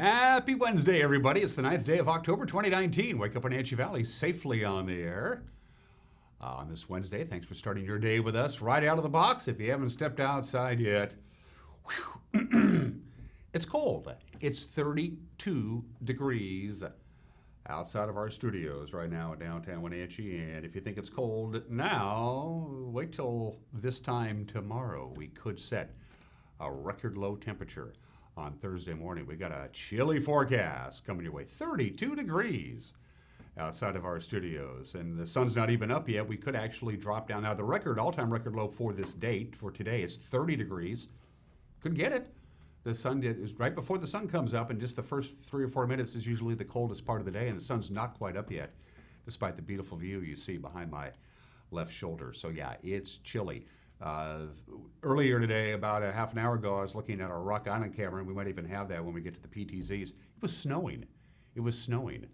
Happy Wednesday, everybody. It's the 9th day of October 2019. Wake up Wenatchee Valley safely on the air on this Wednesday. Thanks for starting your day with us right out of the box. If you haven't stepped outside yet, it's cold. It's 32 degrees outside of our studios right now in downtown Wenatchee. And if you think it's cold now, wait till this time tomorrow. We could set a record low temperature on Thursday morning. We got a chilly forecast coming your way, 32 degrees outside of our studios. And the sun's not even up yet. We could actually drop down. Now, the all-time record low for this date, for today, is 30 degrees. Could get it. The sun is right before the sun comes up, and just the first 3 or 4 minutes is usually the coldest part of the day, and the sun's not quite up yet, despite the beautiful view you see behind my left shoulder. So yeah, it's chilly. Earlier today, about a half an hour ago, I was looking at our Rock Island camera, and we might even have that when we get to the PTZs. It was snowing. It was snowing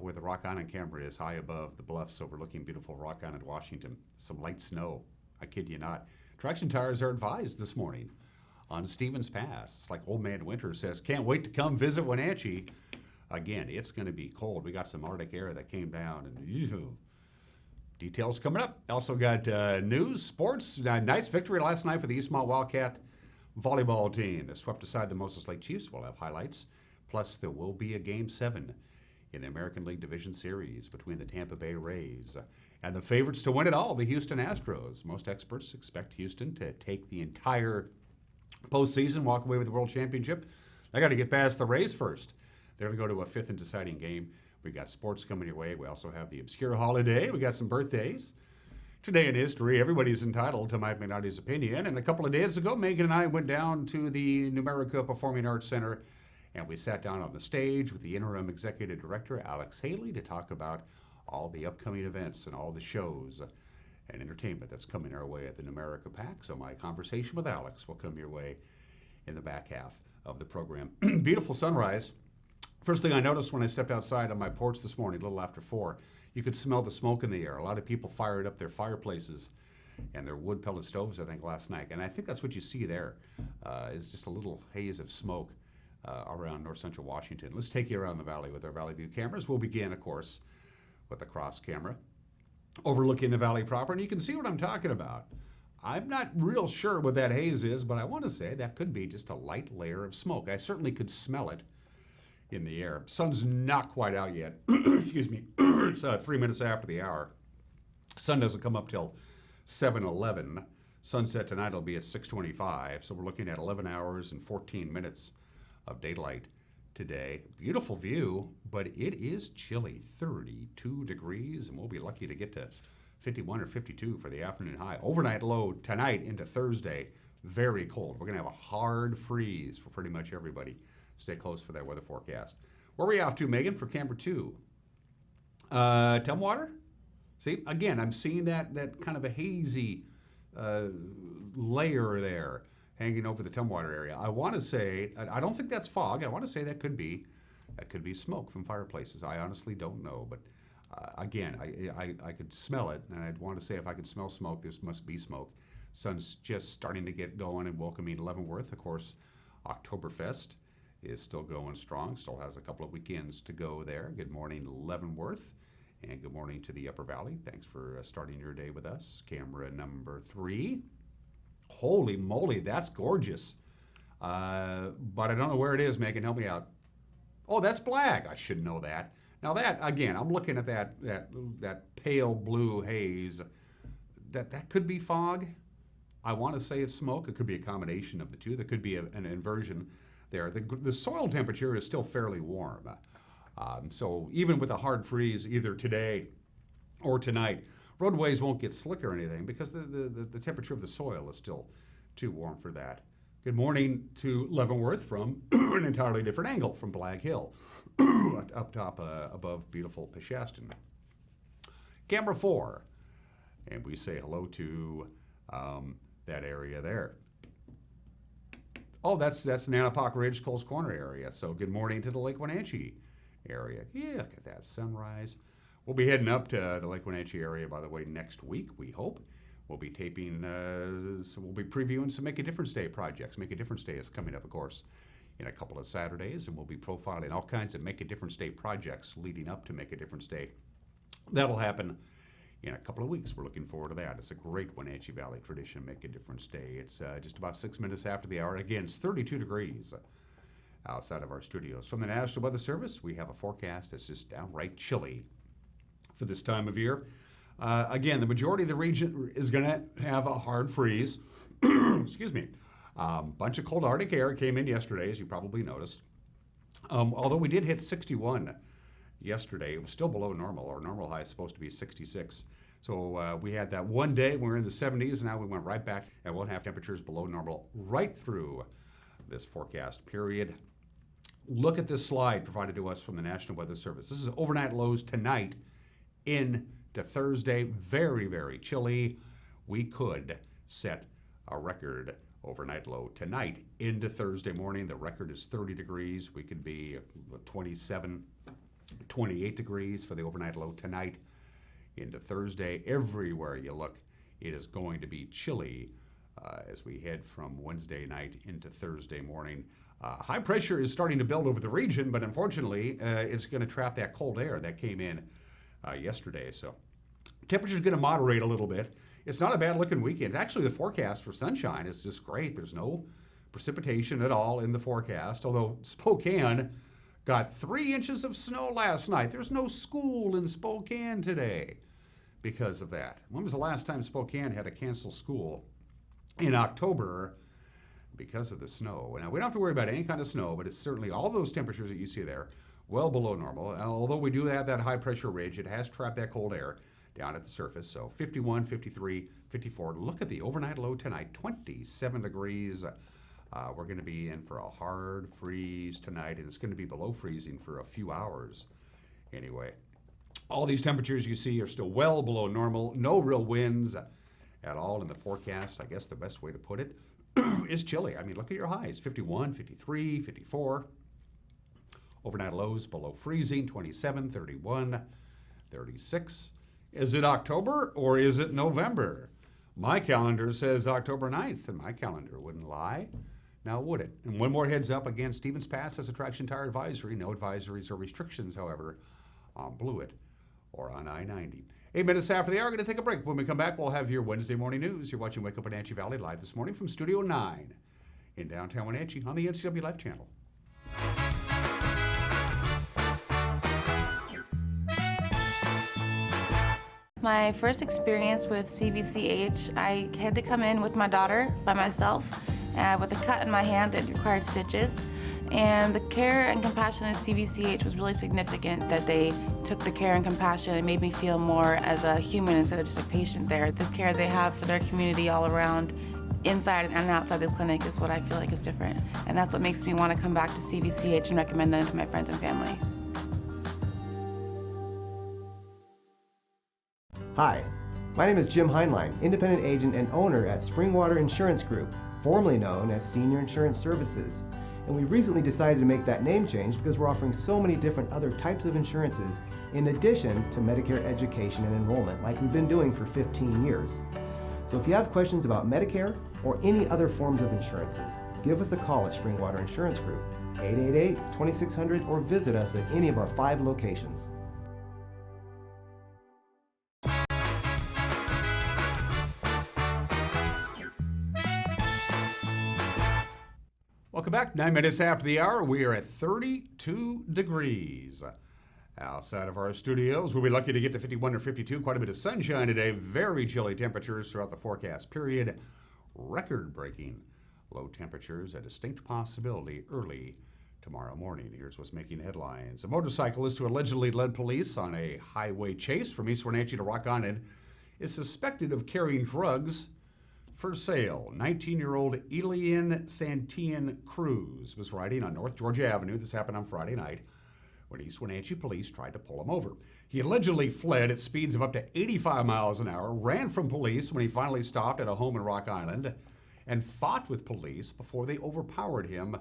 where the Rock Island camera is, high above the bluffs overlooking beautiful Rock Island, Washington. Some light snow. I kid you not. Traction tires are advised this morning on Stevens Pass. It's like Old Man Winter says, can't wait to come visit Wenatchee. Again, it's going to be cold. We got some Arctic air that came down, and details coming up. Also got news, sports. Nice victory last night for the Eastmont Wildcat volleyball team. They swept aside the Moses Lake Chiefs. We'll have highlights. Plus, there will be a Game 7 in the American League Division Series between the Tampa Bay Rays and the favorites to win it all, the Houston Astros. Most experts expect Houston to take the entire postseason, walk away with the World Championship. They got to get past the Rays first. They're going to go to a fifth and deciding game. We got sports coming your way. We also have the obscure holiday. We got some birthdays. Today in history, everybody's entitled to Mike McNally's opinion. And a couple of days ago, Megan and I went down to the Numerica Performing Arts Center, and we sat down on the stage with the interim executive director, Alex Haley, to talk about all the upcoming events and all the shows and entertainment that's coming our way at the Numerica PAC. So my conversation with Alex will come your way in the back half of the program. Beautiful sunrise. First thing I noticed when I stepped outside on my porch this morning, a little after 4, you could smell the smoke in the air. A lot of people fired up their fireplaces and their wood pellet stoves, I think, last night. And I think that's what you see there, is just a little haze of smoke around north central Washington. Let's take you around the valley with our Valley View cameras. We'll begin, of course, with the cross camera overlooking the valley proper, and you can see what I'm talking about. I'm not real sure what that haze is, but I want to say that could be just a light layer of smoke. I certainly could smell it in the air. Sun's not quite out yet. Excuse me. It's 3 minutes after the hour. Sun doesn't come up till 7:11. Sunset tonight will be at 6:25, so we're looking at 11 hours and 14 minutes of daylight today. Beautiful view, but it is chilly, 32 degrees, and we'll be lucky to get to 51 or 52 for the afternoon high. Overnight low tonight into Thursday, very cold. We're going to have a hard freeze for pretty much everybody. Stay close for that weather forecast. Where are we off to, Megan, for camera 2? Tumwater? See, again, I'm seeing that kind of a hazy layer there hanging over the Tumwater area. I want to say, I don't think that's fog. I want to say that could be smoke from fireplaces. I honestly don't know, but again, I could smell it, and I'd want to say if I could smell smoke, there must be smoke. Sun's just starting to get going and welcoming Leavenworth. Of course, Oktoberfest is still going strong, still has a couple of weekends to go there. Good morning, Leavenworth, and good morning to the Upper Valley. Thanks for starting your day with us. Camera number 3. Holy moly, that's gorgeous. But I don't know where it is, Megan. Help me out. Oh, that's black. I should know that. Now that, again, I'm looking at that pale blue haze. That could be fog. I want to say it's smoke. It could be a combination of the two. There could be an inversion there. The soil temperature is still fairly warm. So even with a hard freeze either today or tonight, roadways won't get slick or anything because the temperature of the soil is still too warm for that. Good morning to Leavenworth from an entirely different angle from Blag Hill, up top above beautiful Peshastin. Camera 4, and we say hello to that area there. Oh, that's Nanapoc Ridge, Coles Corner area. So good morning to the Lake Wenatchee area. Yeah, look at that sunrise. We'll be heading up to the Lake Wenatchee area, by the way, next week, we hope. We'll be taping, so we'll be previewing some Make a Difference Day projects. Make a Difference Day is coming up, of course, in a couple of Saturdays, and we'll be profiling all kinds of Make a Difference Day projects leading up to Make a Difference Day. That'll happen in a couple of weeks. We're looking forward to that. It's a great Wenatchee Valley tradition, Make a Difference Day. It's just about 6 minutes after the hour. Again, it's 32 degrees outside of our studios. From the National Weather Service, we have a forecast that's just downright chilly for this time of year. Again, the majority of the region is going to have a hard freeze. Excuse me. Bunch of cold Arctic air came in yesterday, as you probably noticed. Although we did hit 61 yesterday, it was still below normal. Our normal high is supposed to be 66. So we had that one day when we were in the 70s, and now we went right back, and we'll have temperatures below normal right through this forecast period. Look at this slide provided to us from the National Weather Service. This is overnight lows tonight into Thursday. Very, very chilly. We could set a record overnight low tonight into Thursday morning. The record is 30 degrees. We could be 27, 28 degrees for the overnight low tonight into Thursday. Everywhere you look, it is going to be chilly as we head from Wednesday night into Thursday morning. High pressure is starting to build over the region, but unfortunately, it's going to trap that cold air that came in yesterday. So temperature's going to moderate a little bit. It's not a bad looking weekend. Actually, the forecast for sunshine is just great. There's no precipitation at all in the forecast, although Spokane got 3 inches of snow last night. There's no school in Spokane today because of that. When was the last time Spokane had to cancel school? In October because of the snow. Now, we don't have to worry about any kind of snow, but it's certainly all those temperatures that you see there well below normal. Although we do have that high pressure ridge, it has trapped that cold air down at the surface. So 51, 53, 54. Look at the overnight low tonight, 27 degrees. We're going to be in for a hard freeze tonight, and it's going to be below freezing for a few hours anyway. All these temperatures you see are still well below normal. No real winds at all in the forecast. I guess the best way to put it is chilly. I mean, look at your highs, 51, 53, 54. Overnight lows below freezing, 27, 31, 36. Is it October or is it November? My calendar says October 9th, and my calendar wouldn't lie. Now, would it? And one more heads up, again, Stevens Pass has a traction tire advisory. No advisories or restrictions, however, on Blewett or on I-90. 8 minutes after the hour, going to take a break. When we come back, we'll have your Wednesday morning news. You're watching Wake Up Wenatchee Valley live this morning from Studio 9 in downtown Wenatchee on the NCW Life channel. My first experience with CVCH, I had to come in with my daughter by myself with a cut in my hand that required stitches. And the care and compassion at CVCH was really significant, that they took the care and compassion and made me feel more as a human instead of just a patient there. The care they have for their community all around, inside and outside the clinic, is what I feel like is different. And that's what makes me want to come back to CVCH and recommend them to my friends and family. Hi, my name is Jim Heinlein, independent agent and owner at Springwater Insurance Group, formerly known as Senior Insurance Services. And we recently decided to make that name change because we're offering so many different other types of insurances in addition to Medicare education and enrollment, like we've been doing for 15 years. So if you have questions about Medicare or any other forms of insurances, give us a call at Springwater Insurance Group, 888-2600, or visit us at any of our 5 locations. Welcome back. 9 minutes after the hour, we are at 32 degrees outside of our studios. We'll be lucky to get to 51 or 52. Quite a bit of sunshine today. Very chilly temperatures throughout the forecast period. Record-breaking low temperatures, a distinct possibility early tomorrow morning. Here's what's making headlines. A motorcyclist who allegedly led police on a highway chase from East Wenatchee to Rock Island is suspected of carrying drugs for sale. 19-year-old Elian Santian Cruz was riding on North Georgia Avenue. This happened on Friday night when East Wenatchee police tried to pull him over. He allegedly fled at speeds of up to 85 miles an hour, ran from police when he finally stopped at a home in Rock Island, and fought with police before they overpowered him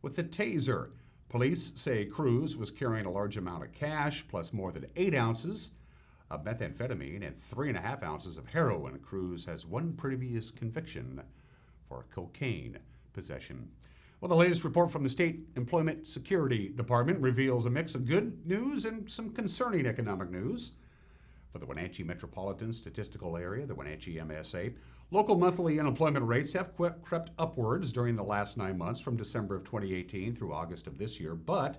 with a taser. Police say Cruz was carrying a large amount of cash, plus more than 8 ounces of methamphetamine and 3.5 ounces of heroin. Cruz has one previous conviction for cocaine possession. Well, the latest report from the State Employment Security Department reveals a mix of good news and some concerning economic news. For the Wenatchee Metropolitan Statistical Area, the Wenatchee MSA, local monthly unemployment rates have crept upwards during the last 9 months from December of 2018 through August of this year, but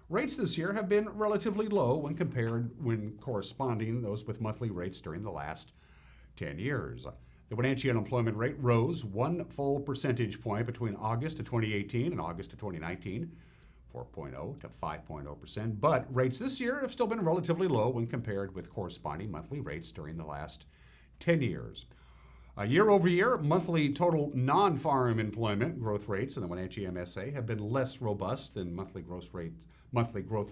rates this year have been relatively low when corresponding those with monthly rates during the last 10 years. The Wenatchee unemployment rate rose 1 full percentage point between August of 2018 and August of 2019, 4.0 to 5.0%, but rates this year have still been relatively low when compared with corresponding monthly rates during the last 10 years. Year over year, monthly total non-farm employment growth rates in the Wenatchee MSA have been less robust than monthly growth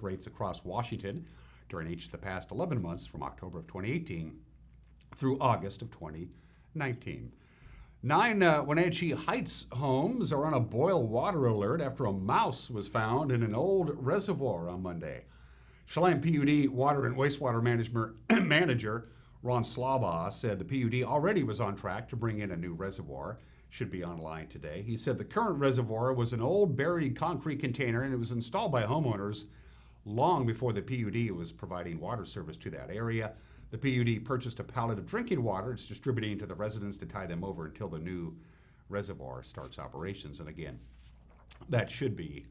rates across Washington during each of the past 11 months from October of 2018 through August of 2019. 9 Wenatchee Heights homes are on a boil water alert after a mouse was found in an old reservoir on Monday. Chelan PUD Water and Wastewater Manager Ron Slaubaugh said the PUD already was on track to bring in a new reservoir. Should be online today. He said the current reservoir was an old buried concrete container and it was installed by homeowners long before the PUD was providing water service to that area. The PUD purchased a pallet of drinking water. It's distributing to the residents to tie them over until the new reservoir starts operations. And again, that should be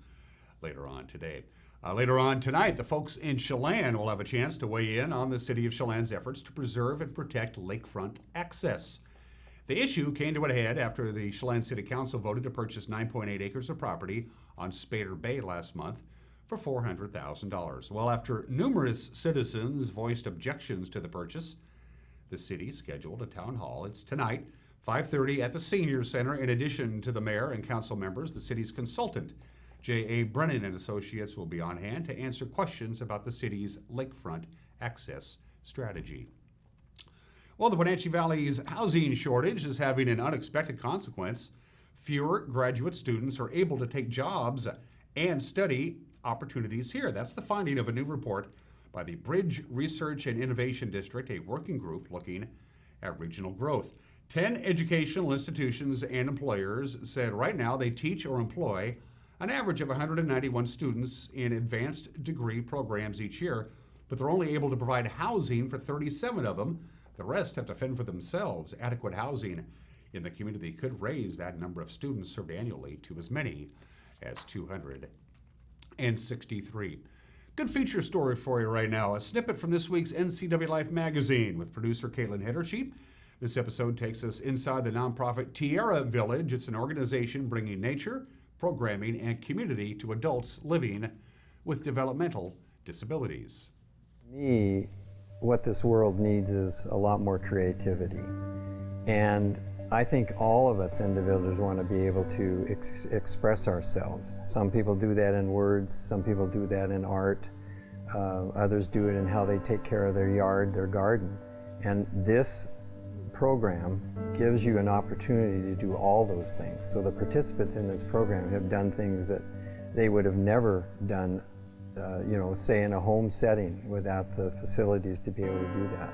later on today. Later on tonight, the folks in Chelan will have a chance to weigh in on the City of Chelan's efforts to preserve and protect lakefront access. The issue came to a head after the Chelan City Council voted to purchase 9.8 acres of property on Spader Bay last month for $400,000. Well, after numerous citizens voiced objections to the purchase, the city scheduled a town hall. It's tonight, 5:30 at the Senior Center. In addition to the mayor and council members, the city's consultant, J.A. Brennan and Associates, will be on hand to answer questions about the city's lakefront access strategy. Well, the Wenatchee Valley's housing shortage is having an unexpected consequence. Fewer graduate students are able to take jobs and study opportunities here. That's the finding of a new report by the Bridge Research and Innovation District, a working group looking at regional growth. 10 educational institutions and employers said right now they teach or employ an average of 191 students in advanced degree programs each year, but they're only able to provide housing for 37 of them. The rest have to fend for themselves. Adequate housing in the community could raise that number of students served annually to as many as 263. Good feature story for you right now. A snippet from this week's NCW Life magazine with producer Caitlin Heddersheep. This episode takes us inside the nonprofit Tierra Village. It's an organization bringing nature, programming, and community to adults living with developmental disabilities. To me, what this world needs is a lot more creativity. And I think all of us individuals want to be able to express ourselves. Some people do that in words, some people do that in art, others do it in how they take care of their yard, their garden. And this program gives you an opportunity to do all those things. So the participants in this program have done things that they would have never done, say in a home setting without the facilities to be able to do that.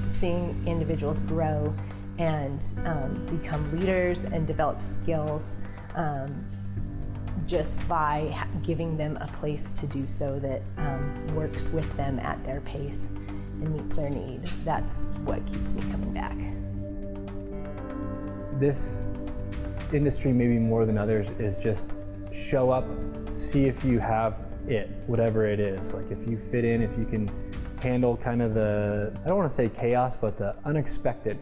Seeing individuals grow and become leaders and develop skills just by giving them a place to do so that works with them at their pace and meets their need. That's what keeps me coming back. This industry, maybe more than others, is just show up, see if you have it, whatever it is. Like if you fit in, if you can handle kind of the, I don't want to say chaos, but the unexpected.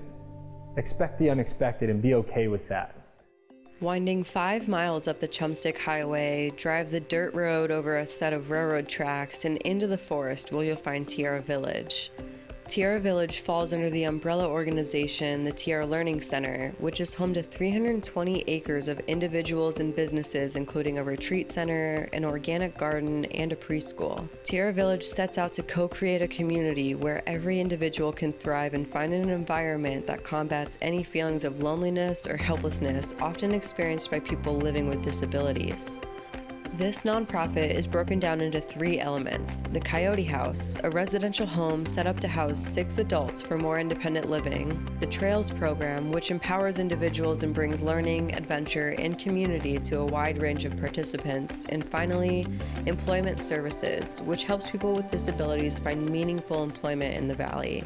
Expect the unexpected and be okay with that. Winding 5 miles up the Chumstick Highway, drive the dirt road over a set of railroad tracks and into the forest where you'll find Tierra Village. Tierra Village falls under the umbrella organization, the Tierra Learning Center, which is home to 320 acres of individuals and businesses, including a retreat center, an organic garden, and a preschool. Tierra Village sets out to co-create a community where every individual can thrive and find an environment that combats any feelings of loneliness or helplessness often experienced by people living with disabilities. This nonprofit is broken down into 3 elements: the Coyote House, a residential home set up to house 6 adults for more independent living; the Trails program, which empowers individuals and brings learning, adventure, and community to a wide range of participants; and finally, Employment Services, which helps people with disabilities find meaningful employment in the Valley.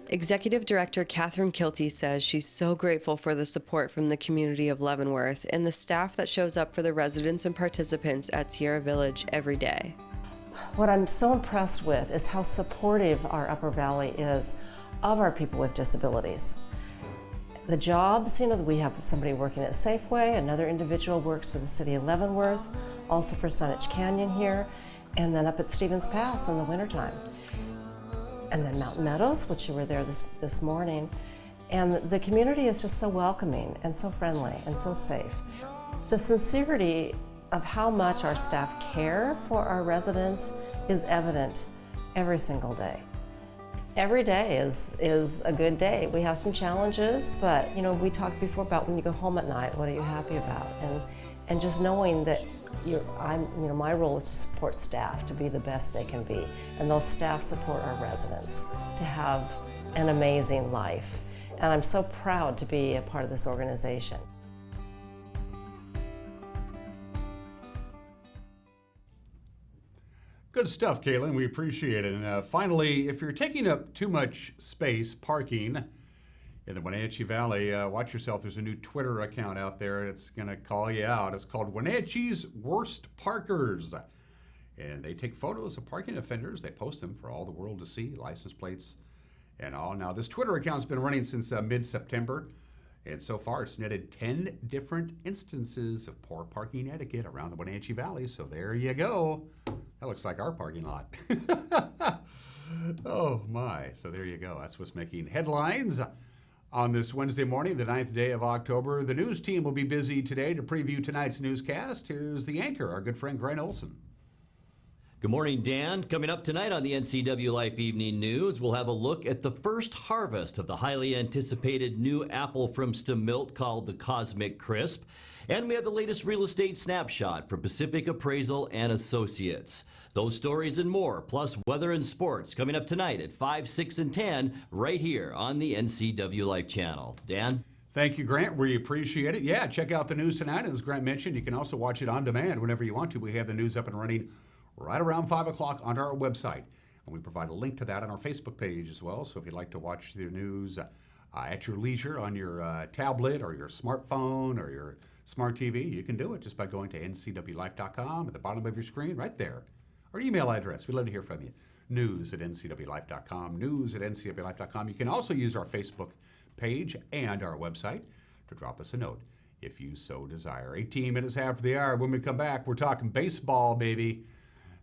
Executive Director Catherine Kilty says she's so grateful for the support from the community of Leavenworth and the staff that shows up for the residents and participants at Tierra Village every day. What I'm so impressed with is how supportive our Upper Valley is of our people with disabilities. The jobs, we have somebody working at Safeway, another individual works for the city of Leavenworth, also for Saanich Canyon here, and then up at Stevens Pass in the wintertime. And then Mountain Meadows, which you were there this morning. And the community is just so welcoming and so friendly and so safe. The sincerity of how much our staff care for our residents is evident every single day. Every day is a good day. We have some challenges, but we talked before about when you go home at night, what are you happy about? And just knowing that my role is to support staff to be the best they can be, and those staff support our residents to have an amazing life. And I'm so proud to be a part of this organization. Good stuff, Caitlin. We appreciate it. And finally, if you're taking up too much space parking in the Wenatchee Valley, watch yourself. There's a new Twitter account out there. It's going to call you out. It's called Wenatchee's Worst Parkers. And they take photos of parking offenders. They post them for all the world to see, license plates and all. Now, this Twitter account's been running since mid-September. And so far, it's netted 10 different instances of poor parking etiquette around the Wenatchee Valley. So there you go. That looks like our parking lot. Oh, my. So there you go. That's what's making headlines on this Wednesday morning, the 9th day of October. The news team will be busy today to preview tonight's newscast. Here's the anchor, our good friend Grant Olson. Good morning, Dan. Coming up tonight on the NCW Life Evening News, we'll have a look at the first harvest of the highly anticipated new apple from Stamilt called the Cosmic Crisp. And we have the latest real estate snapshot from Pacific Appraisal and Associates. Those stories and more, plus weather and sports, coming up tonight at 5, 6, and 10, right here on the NCW Life channel. Dan? Thank you, Grant. We appreciate it. Yeah, check out the news tonight. As Grant mentioned, you can also watch it on demand whenever you want to. We have the news up and running right around 5 o'clock on our website. And we provide a link to that on our Facebook page as well. So if you'd like to watch the news at your leisure on your tablet or your smartphone or your smart TV, you can do it just by going to ncwlife.com at the bottom of your screen right there. Our email address. We'd love to hear from you. news@ncwlife.com, news@ncwlife.com. You can also use our Facebook page and our website to drop us a note if you so desire. 18 minutes after the hour. When we come back, we're talking baseball, baby.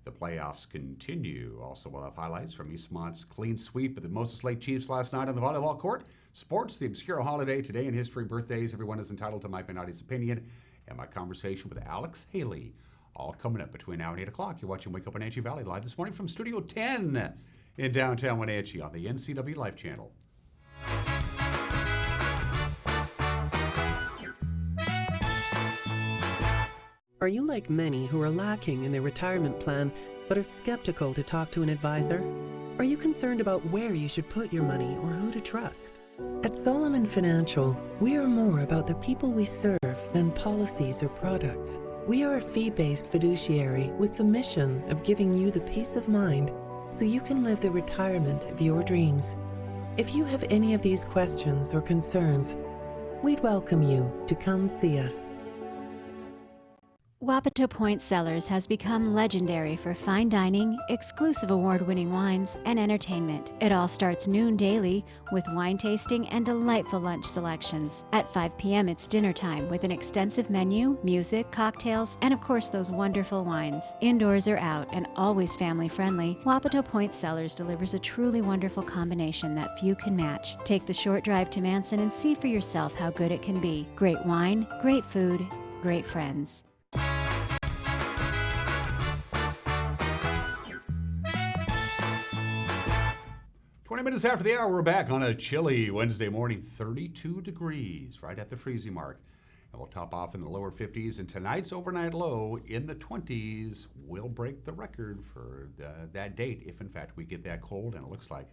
The playoffs continue. Also, we'll have highlights from Eastmont's clean sweep of the Moses Lake Chiefs last night on the volleyball court. Sports, the obscure holiday today in history, birthdays. Everyone is entitled to Mike Benatti's opinion. And my conversation with Alex Haley. All coming up between now and 8 o'clock. You're watching Wake Up Wenatchee Valley live this morning from Studio 10 in downtown Wenatchee on the NCW Life channel. Are you like many who are lacking in their retirement plan but are skeptical to talk to an advisor? Are you concerned about where you should put your money or who to trust? At Solomon Financial, we are more about the people we serve than policies or products. We are a fee-based fiduciary with the mission of giving you the peace of mind so you can live the retirement of your dreams. If you have any of these questions or concerns, we'd welcome you to come see us. Wapato Point Cellars has become legendary for fine dining, exclusive award-winning wines, and entertainment. It all starts noon daily with wine tasting and delightful lunch selections. At 5 p.m. it's dinner time with an extensive menu, music, cocktails, and of course those wonderful wines. Indoors or out and always family-friendly, Wapato Point Cellars delivers a truly wonderful combination that few can match. Take the short drive to Manson and see for yourself how good it can be. Great wine, great food, great friends. 20 minutes after the hour, we're back on a chilly Wednesday morning, 32 degrees, right at the freezing mark And we'll top off in the lower 50s, and tonight's overnight low in the 20s will break the record for that date if, in fact, we get that cold, and it looks like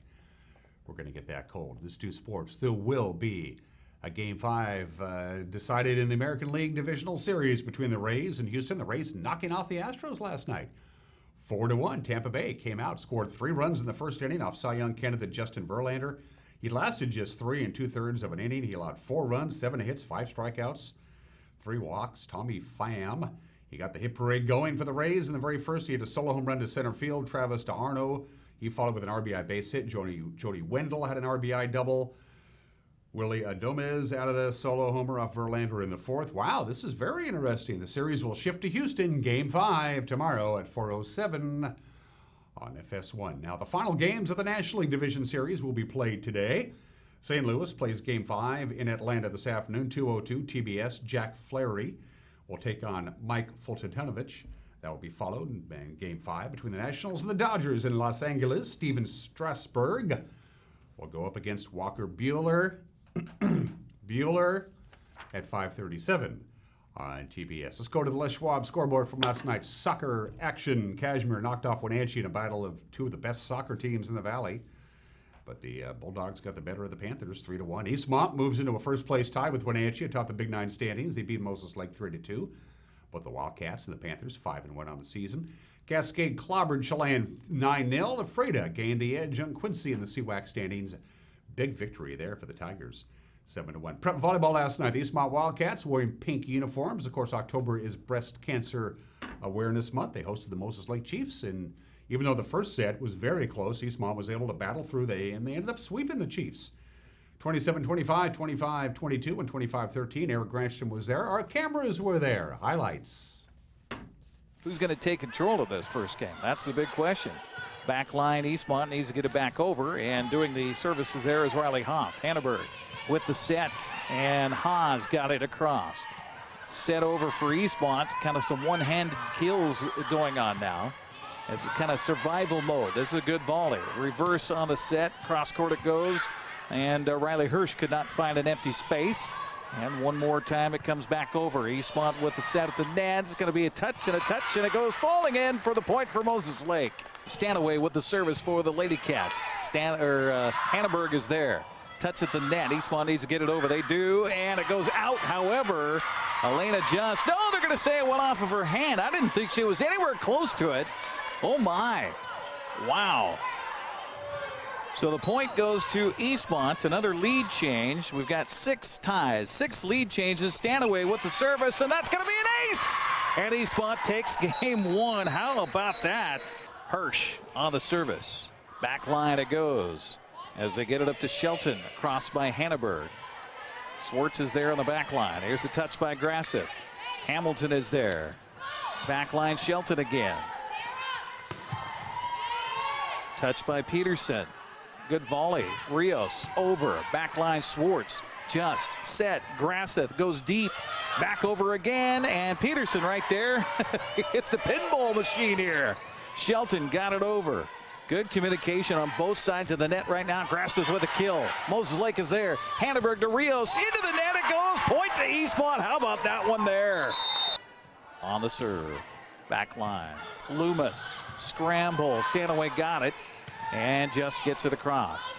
we're going to get that cold. Let's do sports. There will be a Game 5 decided in the American League Divisional Series between the Rays and Houston. The Rays knocking off the Astros last night. 4-1. Tampa Bay came out, scored 3 runs in the first inning off Cy Young candidate Justin Verlander. He lasted just 3 2/3 of an inning. He allowed 4 runs, 7 hits, 5 strikeouts, 3 walks. Tommy Pham, he got the hit parade going for the Rays in the very first. He had a solo home run to center field. Travis d'Arnaud, he followed with an RBI base hit. Jody Wendell had an RBI double. Willie Adomez out of the solo homer off Verlander in the 4th. Wow, this is very interesting. The series will shift to Houston, Game 5 tomorrow at 4:07 on FS1. Now, the final games of the National League Division Series will be played today. St. Louis plays Game 5 in Atlanta this afternoon, 2:02 TBS. Jack Flaherty will take on Mike Fultonovich. That will be followed in Game 5 between the Nationals and the Dodgers in Los Angeles. Steven Strasburg will go up against Walker Buehler. Buehler at 5:37 on TBS. Let's go to the Les Schwab scoreboard from last night's soccer action. Kashmir knocked off Wenatchee in a battle of 2 of the best soccer teams in the Valley. But the Bulldogs got the better of the Panthers, 3-1. Eastmont moves into a first-place tie with Wenatchee atop the Big 9 standings. They beat Moses Lake 3-2. But the Wildcats and the Panthers 5-1 on the season. Cascade clobbered Chelan 9-0. Ephrata gained the edge on Quincy in the CWAC standings. Big victory there for the Tigers, 7-1. Prep volleyball last night. The Eastmont Wildcats wearing pink uniforms. Of course, October is Breast Cancer Awareness Month. They hosted the Moses Lake Chiefs, and even though the first set was very close, Eastmont was able to battle through, and they ended up sweeping the Chiefs. 27-25, 25-22, and 25-13. Eric Granstrom was there. Our cameras were there. Highlights. Who's going to take control of this first game? That's the big question. Back line, Eastmont needs to get it back over, and doing the services there is Riley Hoff. Hanneberg with the sets, and Haas got it across. Set over for Eastmont, kind of some one-handed kills going on now. It's kind of survival mode. This is a good volley. Reverse on the set, cross court it goes, and Riley Hirsch could not find an empty space. And one more time it comes back over. Eastmont with the set at the net. It's going to be a touch, and it goes falling in for the point for Moses Lake. Stanaway with the service for the Lady Cats. Hanneberg is there. Touch at the net. Eastmont needs to get it over. They do, and it goes out. However, Elena they're going to say it went off of her hand. I didn't think she was anywhere close to it. Oh my. Wow. So the point goes to Eastmont. Another lead change. We've got 6 ties, 6 lead changes. Stanaway with the service, and that's going to be an ace. And Eastmont takes game 1. How about that? Hirsch on the service. Back line it goes as they get it up to Shelton. Crossed by Hanneberg. Swartz is there on the back line. Here's a touch by Grassiff. Hamilton is there. Back line Shelton again. Touch by Peterson. Good volley. Rios over. Backline Swartz. Just set. Grassiff goes deep. Back over again. And Peterson right there. It's a pinball machine here. Shelton got it over. Good communication on both sides of the net right now. Grassiff with a kill. Moses Lake is there. Hanneberg to Rios. Into the net it goes. Point to Eastmont. How about that one there? On the serve. Back line. Loomis. Scramble. Stanaway got it. And just gets it across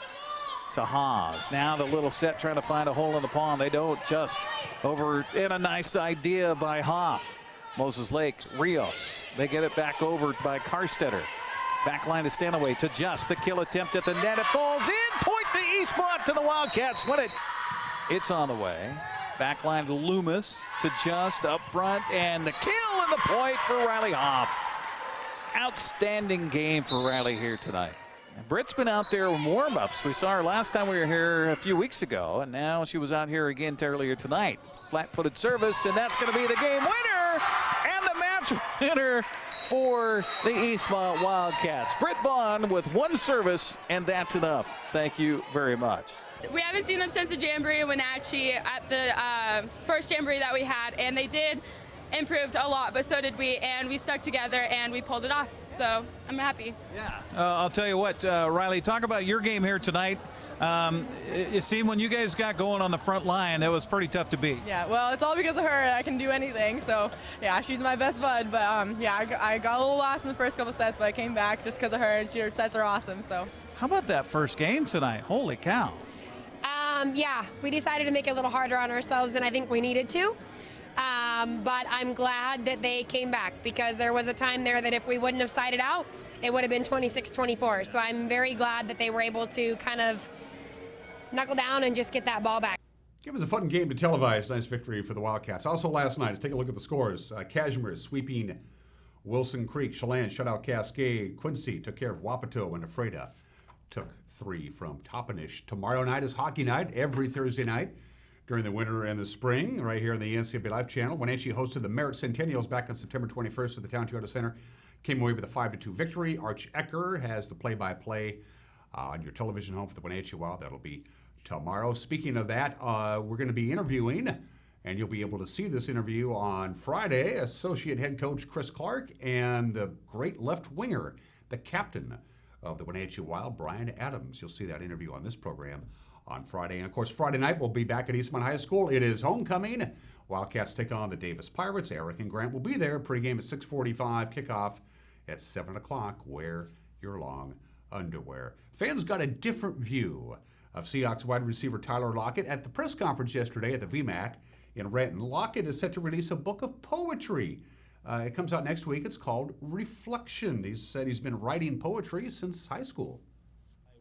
to Haas. Now the little set trying to find a hole in the pond. They don't. Just over in a nice idea by Hoff. Moses Lake, Rios. They get it back over by Karstetter. Back line to Stanaway to Just. The kill attempt at the net. It falls in. Point to Eastmont to the Wildcats. Win it. It's on the way. Back line to Loomis to Just up front. And the kill and the point for Riley Hoff. Outstanding game for Riley here tonight. Britt's been out there in warm-ups. We saw her last time we were here a few weeks ago, and now she was out here again earlier tonight. Flat-footed service, and that's going to be the game winner and the match winner for the Eastmont Wildcats. Britt Vaughn with 1 service, and that's enough. Thank you very much. We haven't seen them since the Jamboree in Wenatchee at the first Jamboree that we had, and they did improved a lot, but so did we, and we stuck together and we pulled it off, so I'm happy. Yeah, I'll tell you what, Riley, talk about your game here tonight. It seemed when you guys got going on the front line, that was pretty tough to beat. Yeah, well, it's all because of her. I can do anything. So, yeah, she's my best bud. But, I got a little lost in the first couple sets, but I came back just because of her, and her sets are awesome. So. How about that first game tonight? Holy cow. Yeah, we decided to make it a little harder on ourselves than I think we needed to. But I'm glad that they came back, because there was a time there that if we wouldn't have sided out, it would have been 26-24. So I'm very glad that they were able to kind of knuckle down and just get that ball back. It was a fun game to televise. Nice victory for the Wildcats. Also last night, take a look at the scores. Cashmere sweeping Wilson Creek. Chelan shut out Cascade. Quincy took care of Wapato, and Ephrata took 3 from Toppenish. Tomorrow night is hockey night, every Thursday night during the winter and the spring, right here on the NCAA Live channel. Wenatchee hosted the Merritt Centennials back on September 21st at the Town Toyota Center. Came away with a 5-2 victory. Arch Ecker has the play-by-play on your television home for the Wenatchee Wild. That'll be tomorrow. Speaking of that, we're going to be interviewing, and you'll be able to see this interview on Friday, Associate Head Coach Chris Clark and the great left winger, the captain of the Wenatchee Wild, Brian Adams. You'll see that interview on this program on Friday. And, of course, Friday night we'll be back at Eastmont High School. It is homecoming. Wildcats take on the Davis Pirates. Eric and Grant will be there. Pregame at 6:45, kickoff at 7 o'clock. Wear your long underwear. Fans got a different view of Seahawks wide receiver Tyler Lockett at the press conference yesterday at the VMAC in Renton. Lockett is set to release a book of poetry. It comes out next week. It's called Reflection. He said he's been writing poetry since high school.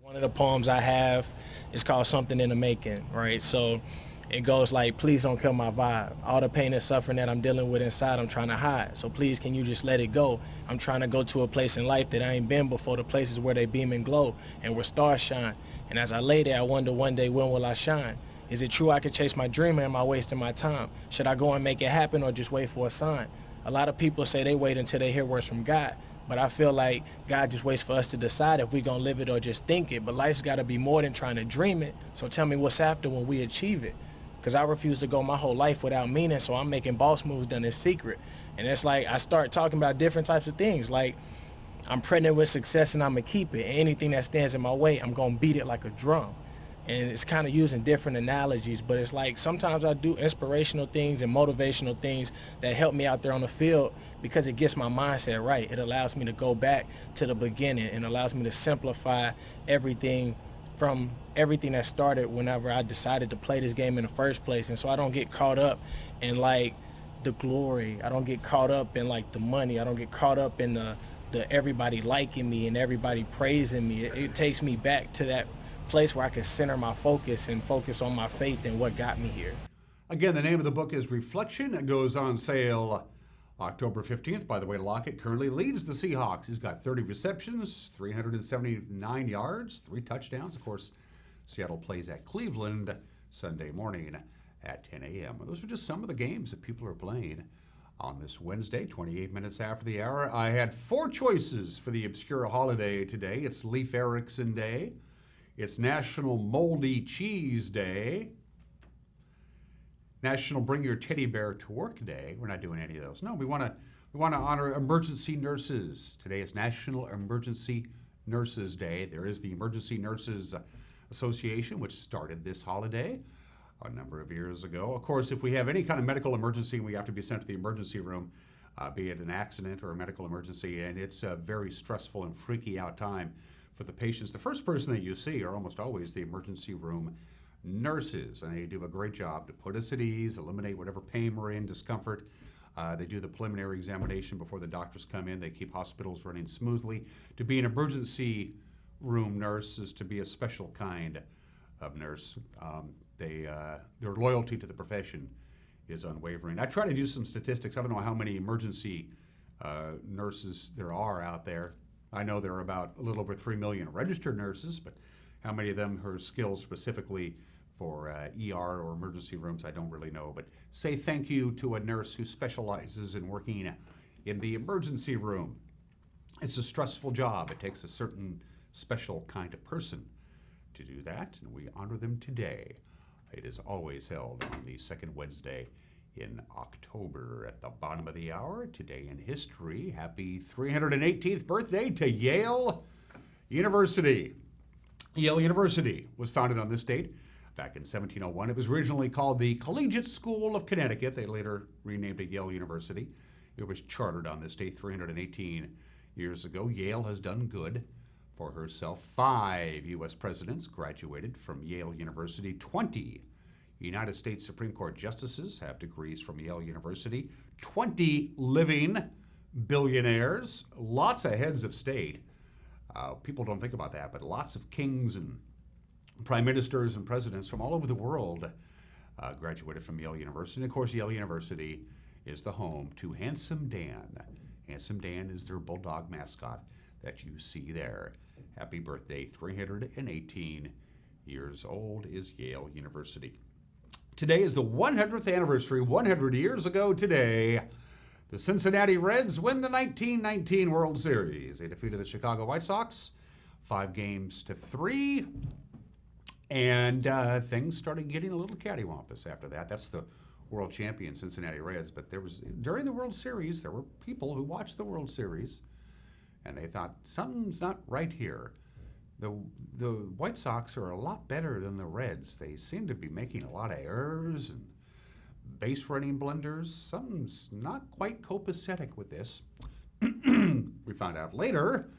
One of the poems I have is called Something in the Making, right? So it goes like, please don't kill my vibe. All the pain and suffering that I'm dealing with inside, I'm trying to hide. So please, can you just let it go? I'm trying to go to a place in life that I ain't been before, the places where they beam and glow and where stars shine. And as I lay there, I wonder one day, when will I shine? Is it true I could chase my dream, or am I wasting my time? Should I go and make it happen, or just wait for a sign? A lot of people say they wait until they hear words from God, but I feel like God just waits for us to decide if we're going to live it or just think it. But life's got to be more than trying to dream it. So tell me what's after when we achieve it. Because I refuse to go my whole life without meaning, so I'm making boss moves done in secret. And it's like I start talking about different types of things. Like, I'm pregnant with success and I'm going to keep it. And anything that stands in my way, I'm going to beat it like a drum. And it's kind of using different analogies, but it's like sometimes I do inspirational things and motivational things that help me out there on the field, because it gets my mindset right. It allows me to go back to the beginning and allows me to simplify everything from everything that started whenever I decided to play this game in the first place. And so I don't get caught up in like the glory. I don't get caught up in like the money. I don't get caught up in the everybody liking me and everybody praising me. It takes me back to that place where I can center my focus and focus on my faith and what got me here. Again, the name of the book is Reflection. It goes on sale October 15th. By the way, Lockett currently leads the Seahawks. He's got 30 receptions, 379 yards, 3 touchdowns. Of course, Seattle plays at Cleveland Sunday morning at 10 a.m. Those are just some of the games that people are playing on this Wednesday, 28 minutes after the hour. I had 4 choices for the obscure holiday today. It's Leif Erikson Day. It's National Moldy Cheese Day. National Bring Your Teddy Bear to Work Day. We're not doing any of those. No, we want to honor emergency nurses. Today is National Emergency Nurses Day. There is the Emergency Nurses Association, which started this holiday a number of years ago. Of course, if we have any kind of medical emergency and we have to be sent to the emergency room, be it an accident or a medical emergency, and it's a very stressful and freaky out time for the patients, the first person that you see are almost always the emergency room nurses, and they do a great job to put us at ease, eliminate whatever pain we're in, discomfort. They do the preliminary examination before the doctors come in. They keep hospitals running smoothly. To be an emergency room nurse is to be a special kind of nurse. Their loyalty to the profession is unwavering. I try to do some statistics. I don't know how many emergency nurses there are out there. I know there are about a little over 3 million registered nurses, but how many of them are skills specifically for ER or emergency rooms, I don't really know. But say thank you to a nurse who specializes in working in the emergency room. It's a stressful job. It takes a certain special kind of person to do that, and we honor them today. It is always held on the second Wednesday in October. At the bottom of the hour, today in history, happy 318th birthday to Yale University. Yale University was founded on this date back in 1701. It was originally called the Collegiate School of Connecticut. They later renamed it Yale University. It was chartered on this date 318 years ago. Yale has done good for herself. 5 U.S. presidents graduated from Yale University. 20 United States Supreme Court justices have degrees from Yale University. 20 living billionaires. Lots of heads of state. People don't think about that, but lots of kings and prime ministers and presidents from all over the world graduated from Yale University. And of course, Yale University is the home to Handsome Dan. Handsome Dan is their bulldog mascot that you see there. Happy birthday, 318 years old is Yale University. Today is the 100th anniversary. 100 years ago today, the Cincinnati Reds win the 1919 World Series. They defeated the Chicago White Sox 5-3. And things started getting a little cattywampus after that. That's the world champion Cincinnati Reds. But during the World Series, there were people who watched the World Series, and they thought, something's not right here. The White Sox are a lot better than the Reds. They seem to be making a lot of errors and base running blunders. Something's not quite copacetic with this. We found out later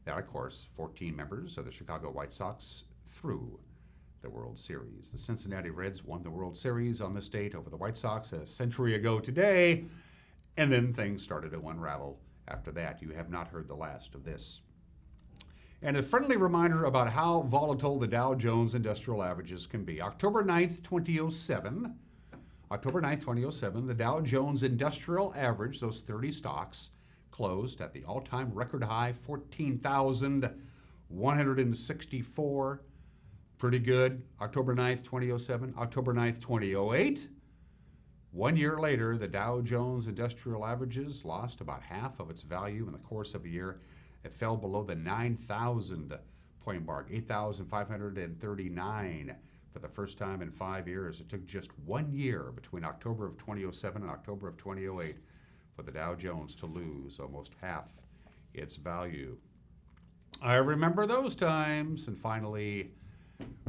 that, of course, 14 members of the Chicago White Sox threw the World Series. The Cincinnati Reds won the World Series on this date over the White Sox a century ago today, and then things started to unravel after that. You have not heard the last of this. And a friendly reminder about how volatile the Dow Jones Industrial Averages can be. October 9th, 2007, the Dow Jones Industrial Average, those 30 stocks, closed at the all-time record high, 14,164. Pretty good. October 9th, 2007. October 9th, 2008. 1 year later, the Dow Jones Industrial Averages lost about half of its value in the course of a year. It fell below the 9,000 point mark, 8,539 for the first time in 5 years. It took just 1 year between October of 2007 and October of 2008 for the Dow Jones to lose almost half its value. I remember those times. And finally,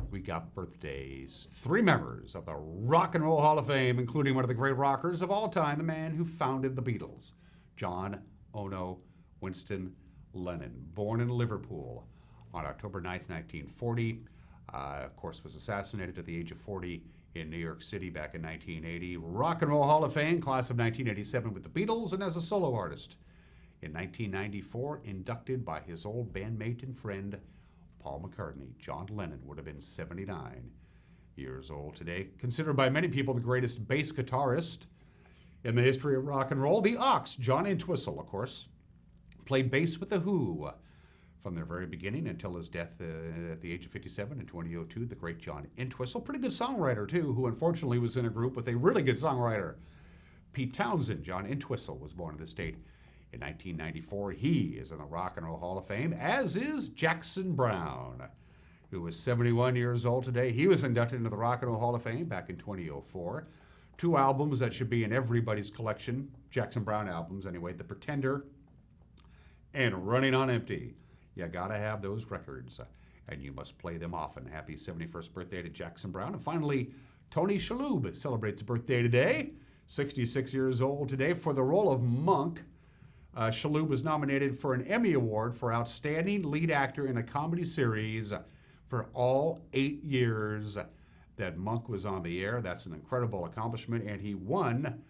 we got birthdays. 3 members of the Rock and Roll Hall of Fame, including one of the great rockers of all time, the man who founded the Beatles, John Ono Winston Lennon, born in Liverpool on October 9th, 1940. Of course, was assassinated at the age of 40 in New York City back in 1980. Rock and Roll Hall of Fame, class of 1987 with the Beatles and as a solo artist. In 1994, inducted by his old bandmate and friend, Paul McCartney. John Lennon would have been 79 years old today. Considered by many people the greatest bass guitarist in the history of rock and roll. The Ox, John Entwistle, of course, played bass with The Who from their very beginning until his death at the age of 57 in 2002. The great John Entwistle, pretty good songwriter too, who unfortunately was in a group with a really good songwriter, Pete Townsend. John Entwistle was born in the state in 1994. He is in the Rock and Roll Hall of Fame, as is Jackson Browne, who is 71 years old today. He was inducted into the Rock and Roll Hall of Fame back in 2004. 2 albums that should be in everybody's collection, Jackson Browne albums anyway, The Pretender and Running on Empty. You gotta have those records, and you must play them often. Happy 71st birthday to Jackson Browne. And finally, Tony Shalhoub celebrates a birthday today, 66 years old today. For the role of Monk, Shalhoub was nominated for an Emmy Award for Outstanding Lead Actor in a Comedy Series for all 8 years that Monk was on the air. That's an incredible accomplishment, and he won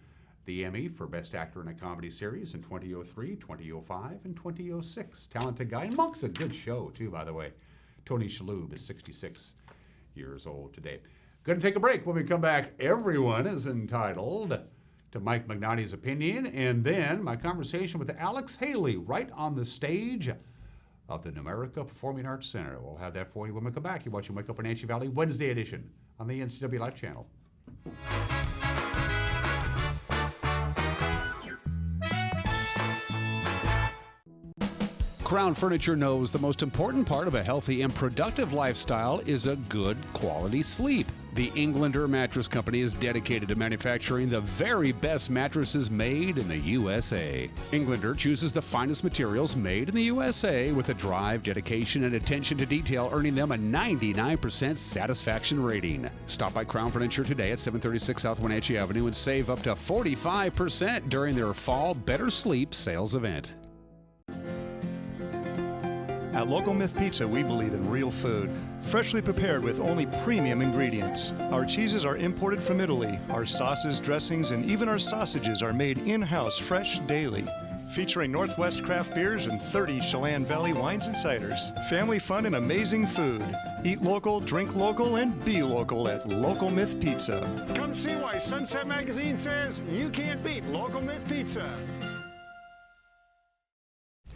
the Emmy for Best Actor in a Comedy Series in 2003, 2005, and 2006. Talented guy. And Monk's a good show, too, by the way. Tony Shalhoub is 66 years old today. Going to take a break. When we come back, everyone is entitled to Mike Magnotti's opinion, and then my conversation with Alex Haley right on the stage of the Numerica Performing Arts Center. We'll have that for you when we come back. You're watching Wake Up Wenatchee Valley Wednesday edition on the NCW Life Channel. Crown Furniture knows the most important part of a healthy and productive lifestyle is a good quality sleep. The Englander Mattress Company is dedicated to manufacturing the very best mattresses made in the USA. Englander chooses the finest materials made in the USA with a drive, dedication, and attention to detail, earning them a 99% satisfaction rating. Stop by Crown Furniture today at 736 South Wenatchee Avenue and save up to 45% during their Fall Better Sleep sales event. At Local Myth Pizza, we believe in real food, freshly prepared with only premium ingredients. Our cheeses are imported from Italy. Our sauces, dressings, and even our sausages are made in-house fresh daily. Featuring Northwest craft beers and 30 Chelan Valley wines and ciders. Family fun and amazing food. Eat local, drink local, and be local at Local Myth Pizza. Come see why Sunset Magazine says you can't beat Local Myth Pizza.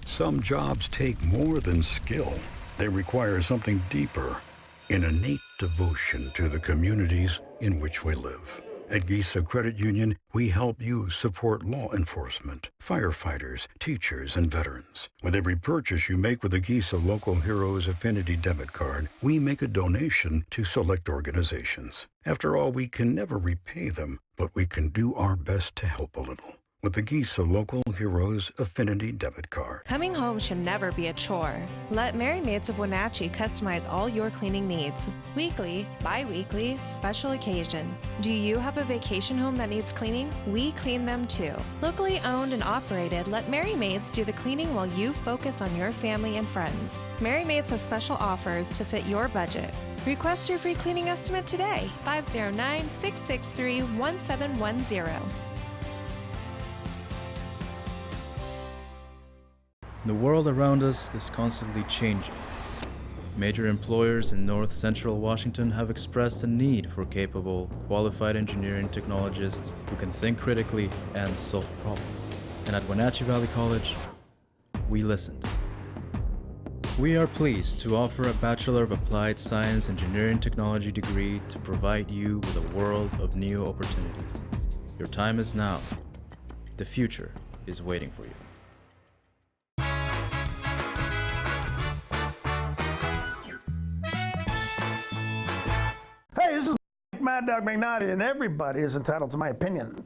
Some jobs take more than skill. They require something deeper, an innate devotion to the communities in which we live. At Giza Credit Union, we help you support law enforcement, firefighters, teachers, and veterans. With every purchase you make with a Giza Local Heroes Affinity debit card, we make a donation to select organizations. After all, we can never repay them, but we can do our best to help a little. With the Giza Local Heroes Affinity debit card. Coming home should never be a chore. Let Merry Maids of Wenatchee customize all your cleaning needs. Weekly, bi-weekly, special occasion. Do you have a vacation home that needs cleaning? We clean them too. Locally owned and operated, let Merry Maids do the cleaning while you focus on your family and friends. Merry Maids has special offers to fit your budget. Request your free cleaning estimate today. 509-663-1710. The world around us is constantly changing. Major employers in North Central Washington have expressed a need for capable, qualified engineering technologists who can think critically and solve problems. And at Wenatchee Valley College, we listened. We are pleased to offer a Bachelor of Applied Science Engineering Technology degree to provide you with a world of new opportunities. Your time is now. The future is waiting for you. Hey, this is Mad Dog McNaughty, and everybody is entitled to my opinion.